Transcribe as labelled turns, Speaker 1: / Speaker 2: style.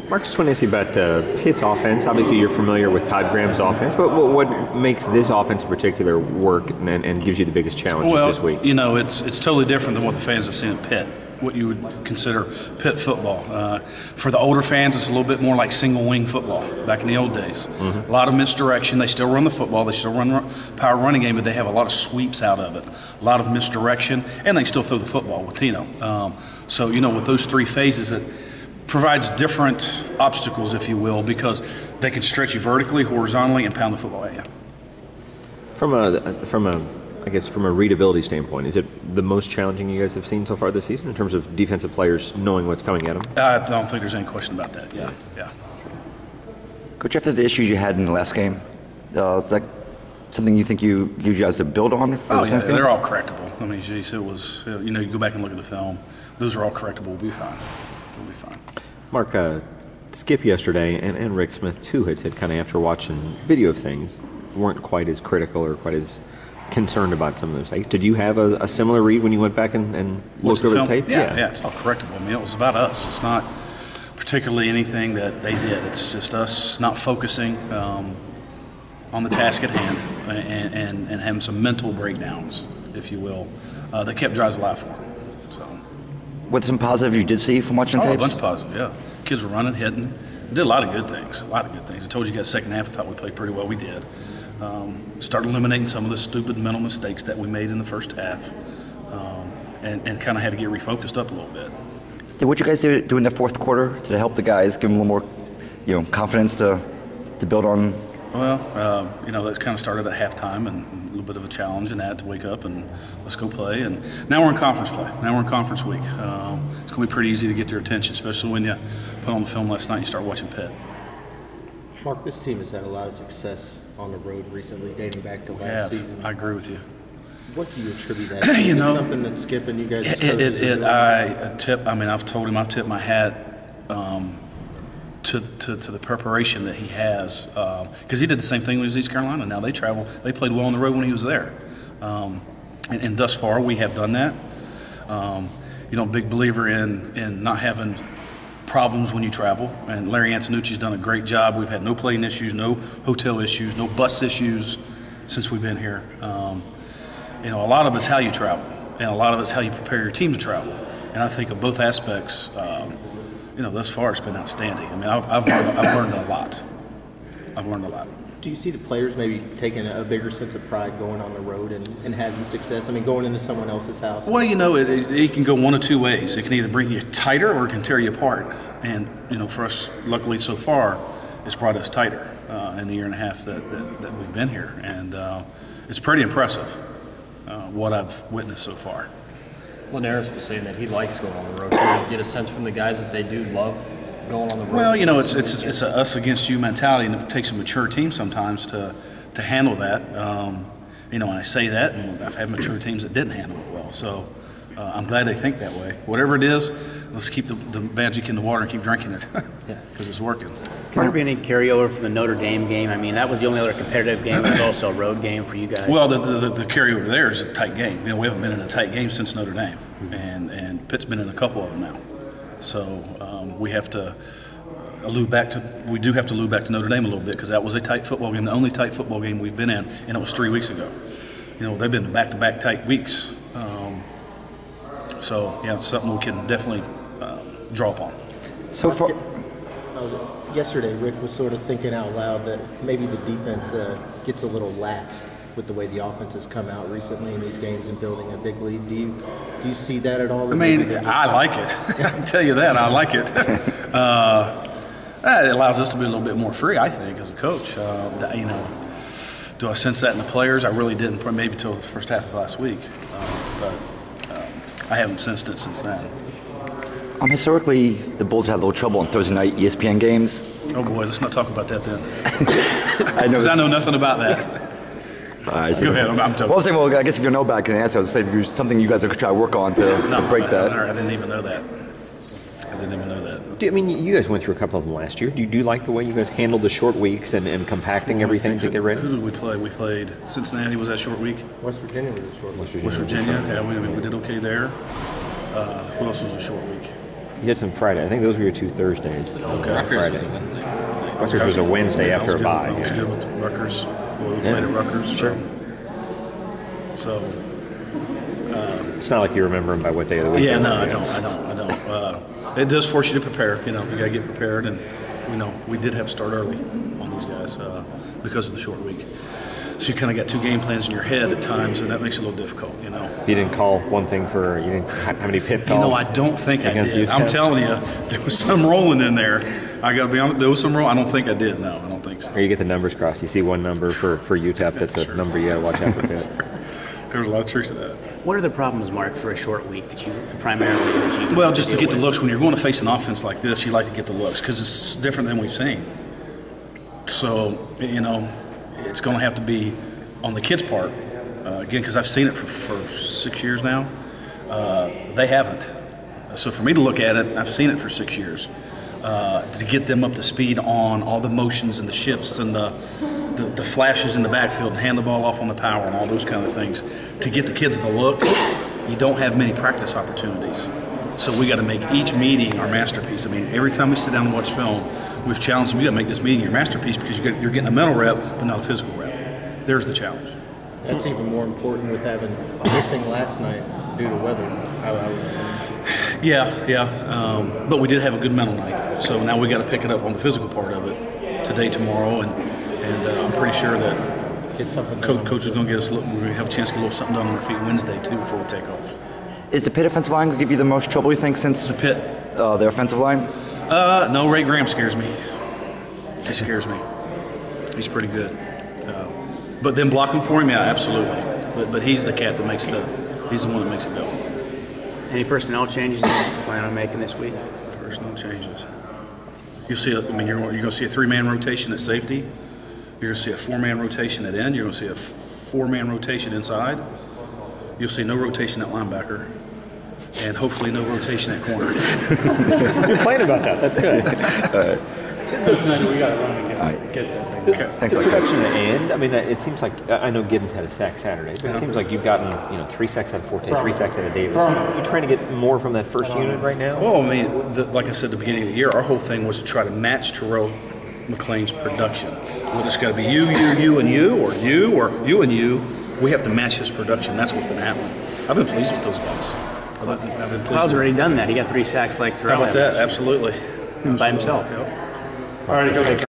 Speaker 1: Mark, just want to ask you about Pitt's offense. Obviously, you're familiar with Todd Graham's offense, but what makes this offense in particular work and gives you the biggest challenge this week?
Speaker 2: You know, it's totally different than what the fans have seen at Pitt, what you would consider Pitt football. For the older fans, it's a little bit more like single-wing football back in the old days. A lot of misdirection. They still run the football. They still run power running game, but they have a lot of sweeps out of it, a lot of misdirection, and they still throw the football with Tino. So, you know, with those three phases, it provides different obstacles, if you will, because they can stretch you vertically, horizontally, and pound the football at you.
Speaker 1: From a readability standpoint, is it the most challenging you guys have seen so far this season in terms of defensive players knowing what's coming at them?
Speaker 2: I don't think there's any question about that. Yeah.
Speaker 3: Coach, after the issues you had in the last game, is that something you think you guys to build on?
Speaker 2: They're all correctable. I mean, geez, it was, you know, you go back and look at the film. Those are all correctable. We'll be fine. We'll be fine.
Speaker 1: Mark, Skip yesterday and Rick Smith too had said kind of after watching video of things weren't quite as critical or quite as concerned about some of those things. Did you have a similar read when you went back and looked over the tape?
Speaker 2: Yeah, it's all correctable. I mean, it was about us. It's not particularly anything that they did. It's just us not focusing on the task at hand and having some mental breakdowns, if you will, that kept drives alive for them. So,
Speaker 3: what's some positive you did see from watching tapes?
Speaker 2: A bunch of positive, yeah. Kids were running, hitting. We did a lot of good things, I told you guys second half I thought we played pretty well. We did. Started eliminating some of the stupid mental mistakes that we made in the first half, and kind of had to get refocused up a little bit.
Speaker 3: What you guys do in the fourth quarter to help the guys, give them a little more, confidence to build on?
Speaker 2: Well, that kind of started at halftime and a little bit of a challenge in that to wake up and let's go play. And now we're in conference play. Now we're in conference week. It's going to be pretty easy to get their attention, especially when you put on the film last night and you start watching Pitt.
Speaker 4: Mark, this team has had a lot of success on the road recently, dating back to last season.
Speaker 2: I agree with you.
Speaker 4: What do you attribute that to? Is it something that's skipping you guys?
Speaker 2: I've told him I tip my hat to the preparation that he has, because he did the same thing when he was in East Carolina. Now they travel. They played well on the road when he was there, and thus far we have done that. Big believer in not having problems when you travel, and Larry Antonucci's done a great job. We've had no plane issues, no hotel issues, no bus issues since we've been here. A lot of it's how you travel, and a lot of it's how you prepare your team to travel. And I think of both aspects, thus far it's been outstanding. I mean, I've learned a lot. I've learned a lot.
Speaker 4: Do you see the players maybe taking a bigger sense of pride going on the road and having success? I mean, going into someone else's house?
Speaker 2: Well, it can go one of two ways. It can either bring you tighter or it can tear you apart. And, for us, luckily so far, it's brought us tighter in the year and a half that we've been here. And it's pretty impressive what I've witnessed so far.
Speaker 5: Linares was saying that he likes going on the road. Can you get a sense from the guys that they do love going on the road?
Speaker 2: Well, it's a us against you mentality, and it takes a mature team sometimes to handle that. And I say that, and I've had mature teams that didn't handle it well. So I'm glad they think that way. Whatever it is, let's keep the magic in the water and keep drinking it, because it's working.
Speaker 6: Can there be any carryover from the Notre Dame game? I mean, that was the only other competitive game. It was also a road game for you guys.
Speaker 2: Well, the carryover there is a tight game. We haven't been in a tight game since Notre Dame, and Pitt's been in a couple of them now. So we have to allude back to Notre Dame a little bit, because that was a tight football game, the only tight football game we've been in, and it was 3 weeks ago. They've been back-to-back tight weeks. So it's something we can definitely draw upon.
Speaker 4: So far, yesterday, Rick was sort of thinking out loud that maybe the defense gets a little laxed with the way the offense has come out recently in these games and building a big lead. Do you see that at all?
Speaker 2: I like it. I can tell you that. I like it. It allows us to be a little bit more free, I think, as a coach. Do I sense that in the players? I really didn't, maybe until the first half of last week. But I haven't sensed it since then.
Speaker 3: Historically, the Bulls had a little trouble on Thursday night ESPN games.
Speaker 2: Oh boy, let's not talk about that then. Because I know nothing about that. Go ahead, I'm told.
Speaker 3: I guess if you know about it, I can answer. I would say something you guys are try to work on to break that.
Speaker 2: I didn't even know that.
Speaker 1: You guys went through a couple of them last year. Do you like the way you guys handled the short weeks and compacting everything to get ready?
Speaker 2: Who did we play? We played Cincinnati. Was that short week?
Speaker 4: West Virginia was a short week.
Speaker 2: West Virginia. Yeah, we did okay there. Who else was a short week?
Speaker 1: You had some Friday. I think those were your 2 Thursdays.
Speaker 2: Okay.
Speaker 5: Rutgers was a Wednesday.
Speaker 1: Rutgers was a Wednesday
Speaker 2: Yeah,
Speaker 1: after a bye.
Speaker 2: I was
Speaker 1: Yeah.
Speaker 2: good with the Rutgers. Well, we
Speaker 1: Yeah.
Speaker 2: played at Rutgers.
Speaker 1: Sure.
Speaker 2: So,
Speaker 1: It's not like you remember them by what day of the week.
Speaker 2: yeah,
Speaker 1: they
Speaker 2: no,
Speaker 1: were,
Speaker 2: I don't. It does force you to prepare. You know, you got to get prepared, and we did have to start early on these guys because of the short week. So you kind of got 2 game plans in your head at times, and that makes it a little difficult. You know.
Speaker 1: You didn't call one thing for, you didn't have many Pitt calls?
Speaker 2: You know, I don't think I
Speaker 1: against
Speaker 2: did.
Speaker 1: UTEP?
Speaker 2: I'm telling you, there was some rolling in there. I got to be honest, there was some roll. I don't think I did. No, I don't think so.
Speaker 1: Or you get the numbers crossed. You see one number for UTEP that's a number you got to watch out for Pitt.
Speaker 2: There's a lot of truth to that.
Speaker 6: What are the problems, Mark, for a short week that you primarily that you
Speaker 2: Well, just to
Speaker 6: deal
Speaker 2: get the
Speaker 6: with?
Speaker 2: looks. When you're going to face an offense like this, you like to get the looks because it's different than we've seen. So, it's going to have to be on the kids' part. Again, because I've seen it for 6 years now. They haven't. So for me to look at it, I've seen it for 6 years. To get them up to speed on all the motions and the shifts and the flashes in the backfield and hand the ball off on the power and all those kind of things. To get the kids the look, you don't have many practice opportunities. So we got to make each meeting our masterpiece. I mean, every time we sit down and watch film, we've challenged them, you got to make this meeting your masterpiece because you're getting a mental rep, but not a physical rep. There's the challenge.
Speaker 4: That's even more important with having missing last night due to weather. I would say.
Speaker 2: Yeah. But we did have a good mental night. So now we got to pick it up on the physical part of it today, tomorrow, and I'm pretty sure that
Speaker 4: Get something done.
Speaker 2: Coach is going to get us. We're going to have a chance to get a little something done on our feet Wednesday too before we take off.
Speaker 3: Is the Pitt offensive line going to give you the most trouble, you think, since
Speaker 2: Pitt.
Speaker 3: their offensive line?
Speaker 2: No, Ray Graham scares me. He scares me. He's pretty good. But then blocking for him, yeah, absolutely. But he's the cat that he's the one that makes it go.
Speaker 6: Any personnel changes you plan on making this week?
Speaker 2: Personal changes. You'll see. You're going to see a 3-man rotation at safety. You're going to see a 4-man rotation at end. You're going to see a 4-man rotation inside. You'll see no rotation at linebacker, and hopefully no rotation at corner.
Speaker 1: You're playing about that. That's good.
Speaker 5: Coach Snyder, we got to run and get that thing.
Speaker 2: Okay.
Speaker 3: Thanks a lot.
Speaker 1: Production and I mean, it seems like I know Giddens had a sack Saturday, but it seems like you've gotten 3 sacks out of Forte, 3 sacks out of Davis. You trying to get more from that first unit right now?
Speaker 2: Well, I mean, like I said at the beginning of the year, our whole thing was to try to match Terrell McLean's production. Whether it's got to be you, and you, or you and you, we have to match his production. That's what's been happening. I've been pleased with those guys. I've been pleased.
Speaker 6: Cloud's
Speaker 2: with
Speaker 6: already done that. He got 3 sacks like
Speaker 2: How
Speaker 6: Terrell.
Speaker 2: about that? Absolutely.
Speaker 6: By himself.
Speaker 2: Yep.
Speaker 5: All right, Coach.